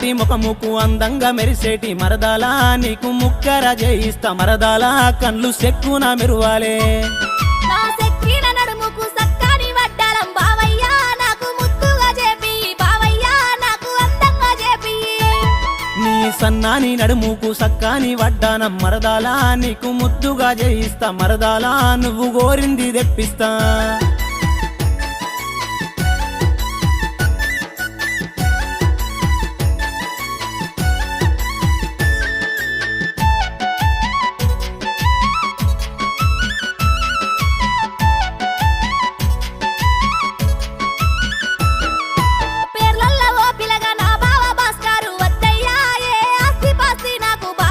లాంటి ముఖముకు అందంగా మెరిసేటి మరదాలా నీకు ముక్కర చేయిస్తా మరదాలా కళ్ళు సెక్కున మెరువాలే నా సెక్కిన నడుముకు సక్కాని వడ్డాలం బావయ్యా నాకు ముద్దుగా చేపి బావయ్యా నాకు అందంగా చేపి నీ సన్నాని నడుముకు సక్కాని వడ్డానం మరదాలా నీకు ముద్దుగా చేయిస్తా మరదాలా నువ్వు గోరింది తెప్పిస్తా